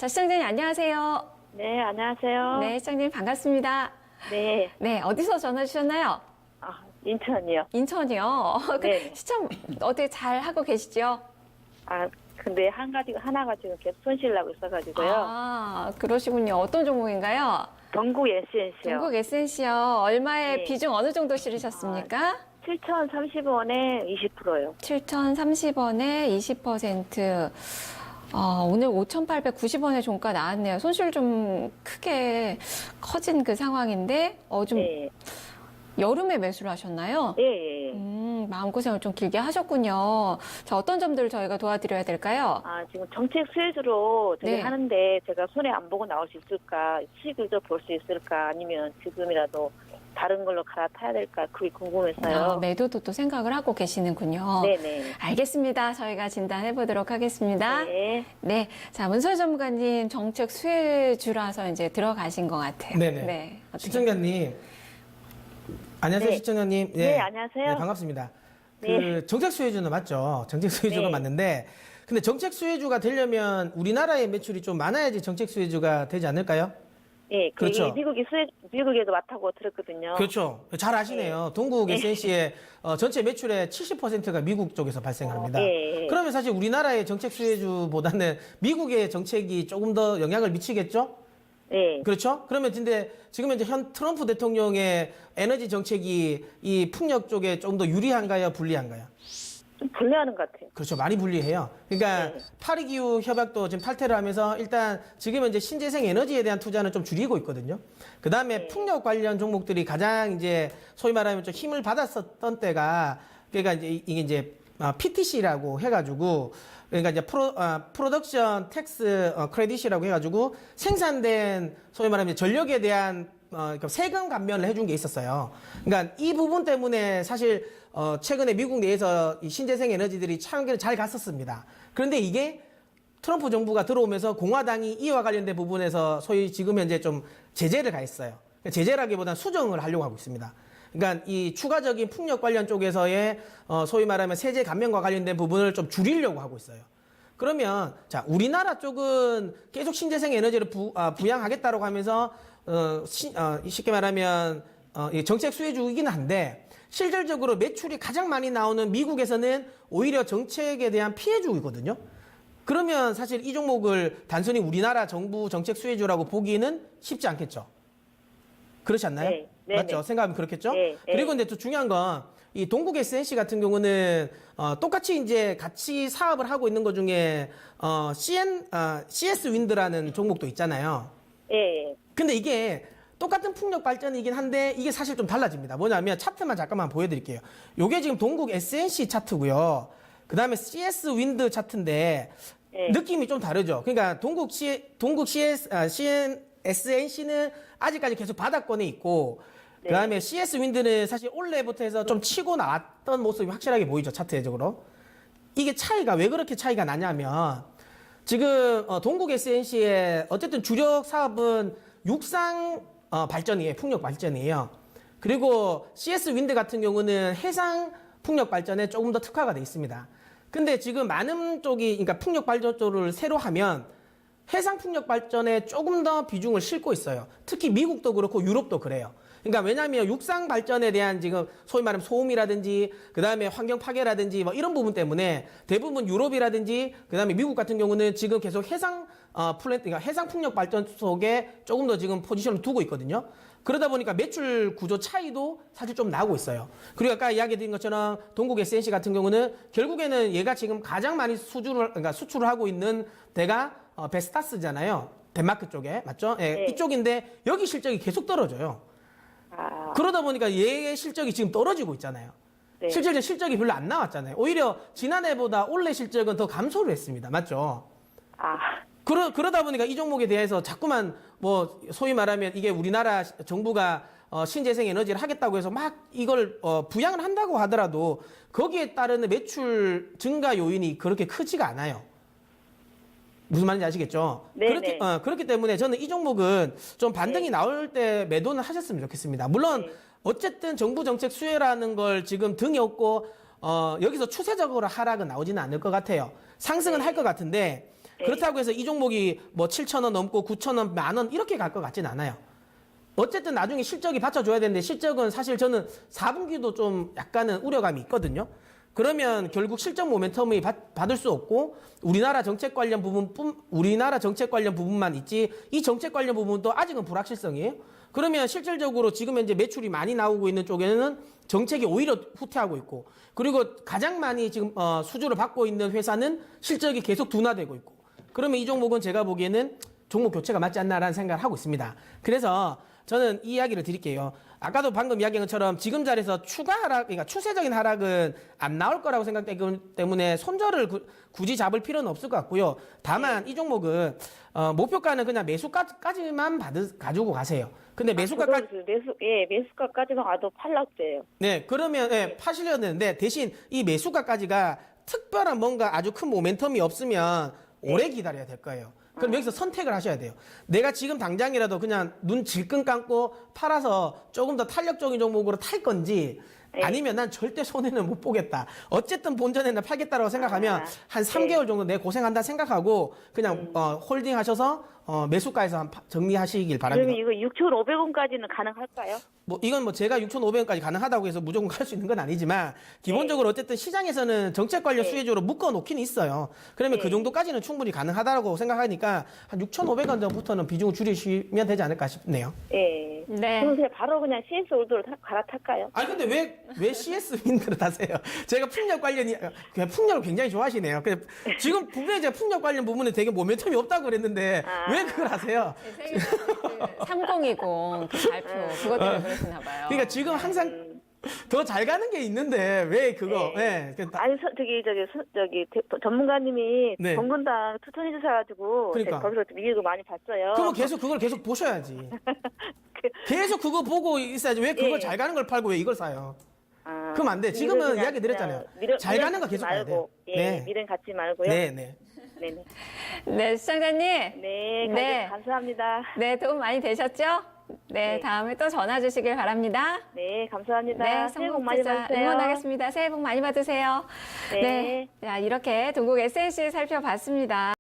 자, 시장님 안녕하세요. 네, 안녕하세요. 네, 시장님 반갑습니다. 네. 네, 어디서 전화 주셨나요? 인천이요. 인천이요. 네. 시청 어떻게 잘 하고 계시죠? 근데 하나가 지금 계속 손실나고 있어가지고요. 그러시군요. 어떤 종목인가요? 동국 SNC요. 중국 에센시요. 얼마의 네. 비중 어느 정도 실으셨습니까? 7,030원에 20%요. 7,030원에 20%. 오늘 5,890원의 종가 나왔네요. 손실 좀 크게 커진 그 상황인데, 좀 네. 여름에 매수를 하셨나요? 예. 마음고생을 좀 길게 하셨군요. 자, 어떤 점들을 저희가 도와드려야 될까요? 지금 정책 수혜주로 네. 하는데 제가 손해 안 보고 나올 수 있을까? 수익을 더 볼 수 있을까? 아니면 지금이라도 다른 걸로 갈아타야 될까? 그게 궁금해서요. 매도도 또 생각을 하고 계시는군요. 네네. 알겠습니다. 저희가 진단해 보도록 하겠습니다. 네. 네. 자, 문설 전문가님 정책 수혜주라서 이제 들어가신 것 같아요. 네네. 네. 어떻게- 시청자님. 안녕하세요, 네. 시청자님. 네, 안녕하세요. 네, 반갑습니다. 네. 정책 수혜주는 맞죠? 정책 수혜주가 네. 맞는데, 근데 정책 수혜주가 되려면 우리나라의 매출이 좀 많아야지 정책 수혜주가 되지 않을까요? 예, 그렇죠. 미국에도 많다고 들었거든요. 그렇죠. 잘 아시네요. 동국 SNC의 전체 매출의 70%가 미국 쪽에서 발생합니다. 예. 그러면 사실 우리나라의 정책 수혜주보다는 미국의 정책이 조금 더 영향을 미치겠죠? 네. 그렇죠? 그러면 근데 지금 현재 트럼프 대통령의 에너지 정책이 이 풍력 쪽에 좀 더 유리한가요? 불리한가요? 좀 불리하는 것 같아요. 그렇죠. 많이 불리해요. 그러니까 네. 파리기후 협약도 지금 탈퇴를 하면서 일단 지금 이제 신재생 에너지에 대한 투자는 좀 줄이고 있거든요. 그 다음에 네. 풍력 관련 종목들이 가장 이제 소위 말하면 좀 힘을 받았었던 때가 그러니까 이게 이제 PTC라고 해가지고 그러니까 이제 프로덕션 텍스 크레딧이라고 해가지고 생산된 소위 말하면 전력에 대한 그러니까 세금 감면을 해준 게 있었어요. 그러니까 이 부분 때문에 사실 최근에 미국 내에서 이 신재생 에너지들이 참 잘 갔었습니다. 그런데 이게 트럼프 정부가 들어오면서 공화당이 이와 관련된 부분에서 소위 지금 현재 좀 제재를 가했어요. 제재라기보다는 수정을 하려고 하고 있습니다. 그러니까 이 추가적인 풍력 관련 쪽에서의 소위 말하면 세제 감면과 관련된 부분을 좀 줄이려고 하고 있어요. 그러면 자 우리나라 쪽은 계속 신재생 에너지를 부양하겠다라고 하면서 쉽게 말하면 정책 수혜주이긴 한데 실질적으로 매출이 가장 많이 나오는 미국에서는 오히려 정책에 대한 피해주이거든요. 그러면 사실 이 종목을 단순히 우리나라 정부 정책 수혜주라고 보기는 쉽지 않겠죠. 그렇지 않나요? 네. 맞죠? 생각하면 그렇겠죠? 네. 그리고 근데 또 중요한 건 이 동국 SNC 같은 경우는 똑같이 이제 같이 사업을 하고 있는 것 중에 CS 윈드라는 종목도 있잖아요. 예. 근데 이게 똑같은 풍력 발전이긴 한데 이게 사실 좀 달라집니다. 뭐냐면 차트만 잠깐만 보여드릴게요. 요게 지금 동국 SNC 차트고요. 그 다음에 CS 윈드 차트인데 네. 느낌이 좀 다르죠. 그러니까 동국 SNC는 아직까지 계속 바닥권에 있고 네. 그 다음에 CS 윈드는 사실 올해부터 해서 좀 치고 나왔던 모습이 확실하게 보이죠. 차트적으로. 이게 차이가 왜 그렇게 차이가 나냐면 지금 동국 SNC의 어쨌든 주력 사업은 육상 발전이에요. 풍력 발전이에요. 그리고 CS 윈드 같은 경우는 해상 풍력 발전에 조금 더 특화가 돼 있습니다. 근데 지금 많은 쪽이 그러니까 풍력 발전 쪽을 새로 하면 해상 풍력 발전에 조금 더 비중을 싣고 있어요. 특히 미국도 그렇고 유럽도 그래요. 그러니까 왜냐하면 육상 발전에 대한 지금 소위 말하면 소음이라든지 그 다음에 환경 파괴라든지 뭐 이런 부분 때문에 대부분 유럽이라든지 그 다음에 미국 같은 경우는 지금 계속 해상 그러니까 해상 풍력 발전 속에 조금 더 지금 포지션을 두고 있거든요. 그러다 보니까 매출 구조 차이도 사실 좀 나고 있어요. 그리고 아까 이야기 드린 것처럼 동국 SNC 같은 경우는 결국에는 얘가 지금 가장 많이 그러니까 수출을 하고 있는 데가 베스타스잖아요. 덴마크 쪽에 맞죠? 예, 네. 이쪽인데 여기 실적이 계속 떨어져요. 그러다 보니까 얘의 실적이 지금 떨어지고 있잖아요. 네. 실질적인 실적이 별로 안 나왔잖아요. 오히려 지난해보다 올해 실적은 더 감소를 했습니다. 맞죠? 그러다 보니까 이 종목에 대해서 자꾸만 뭐 소위 말하면 이게 우리나라 정부가 신재생 에너지를 하겠다고 해서 막 이걸 부양을 한다고 하더라도 거기에 따르는 매출 증가 요인이 그렇게 크지가 않아요. 무슨 말인지 아시겠죠? 네네. 그렇기 때문에 저는 이 종목은 좀 반등이 네. 나올 때 매도는 하셨으면 좋겠습니다. 물론 네. 어쨌든 정부 정책 수혜라는 걸 지금 등에 업고 여기서 추세적으로 하락은 나오지는 않을 것 같아요. 상승은 네. 할 것 같은데 네. 그렇다고 해서 이 종목이 뭐 7,000원 넘고 9,000원, 10,000원 이렇게 갈 것 같진 않아요. 어쨌든 나중에 실적이 받쳐줘야 되는데 실적은 사실 저는 4분기도 좀 약간은 우려감이 있거든요. 그러면 결국 실적 모멘텀이 받을 수 없고 우리나라 정책 관련 부분만 있지 이 정책 관련 부분도 아직은 불확실성이에요. 그러면 실질적으로 지금 현재 매출이 많이 나오고 있는 쪽에는 정책이 오히려 후퇴하고 있고 그리고 가장 많이 지금 수주를 받고 있는 회사는 실적이 계속 둔화되고 있고 그러면 이 종목은 제가 보기에는 종목 교체가 맞지 않나라는 생각을 하고 있습니다. 그래서 저는 이 이야기를 드릴게요. 아까도 방금 이야기한 것처럼 지금 자리에서 추가 하락, 그러니까 추세적인 하락은 안 나올 거라고 생각되기 때문에 손절을 굳이 잡을 필요는 없을 것 같고요. 다만 이 종목은 목표가는 그냥 매수가까지만 가지고 가세요. 근데 매수가까지 매수가까지만 와도 팔락돼요. 네, 그러면 파시려야 되는데 대신 이 매수가까지가 특별한 뭔가 아주 큰 모멘텀이 없으면 오래 기다려야 될 거예요. 그럼 여기서 선택을 하셔야 돼요. 내가 지금 당장이라도 그냥 눈 질끈 감고 팔아서 조금 더 탄력적인 종목으로 탈 건지 아니면 난 절대 손해는 못 보겠다. 어쨌든 본전에는 팔겠다라고 생각하면 한 3개월 정도 내 고생한다 생각하고 그냥 홀딩 하셔서 매수가에서 정리하시길 바랍니다. 그러면 이거 6,500원까지는 가능할까요? 뭐 이건 뭐 제가 6,500원까지 가능하다고 해서 무조건 갈 수 있는 건 아니지만 기본적으로 어쨌든 시장에서는 정책 관련 수혜주로 묶어 놓긴 있어요. 그러면 그 정도까지는 충분히 가능하다고 생각하니까 한 6,500원 정도부터는 비중을 줄이시면 되지 않을까 싶네요. 예. 네. 그럼 제가 바로 그냥 CS 올드로 갈아탈까요? 아니 근데 왜 CS 윈드를 타세요? 제가 풍력 관련이 그냥 풍력을 굉장히 좋아하시네요. 지금 분명히 제가 풍력 관련 부분에 되게 모멘텀이 없다고 그랬는데 왜 그걸 하세요? 3020 그 발표 그것 때문에 그러시나 봐요. 그러니까 지금 항상 더 잘 가는 게 있는데 왜 그거? 네. 아니 전문가님이 네. 정근당 추천해 주셔가지고 그러니까. 거기서 이익을 많이 봤어요. 그러면 그걸 계속 보셔야지. 계속 그거 보고 있어야지. 왜 그걸 잘 가는 걸 팔고 왜 이걸 사요? 그럼 안 돼. 지금은 이야기 드렸잖아요. 잘 가는 거 계속 가야 돼요. 예, 미련 갖지 말고요. 네. 네네. 네, 시청자님. 네, 감사합니다. 네, 도움 많이 되셨죠? 네, 네. 다음에 또 전화 주시길 바랍니다. 네, 감사합니다. 네, 새해 복 많이 성공투자 받으세요. 응원하겠습니다. 새해 복 많이 받으세요. 네. 자, 이렇게 동국 SNC 살펴봤습니다.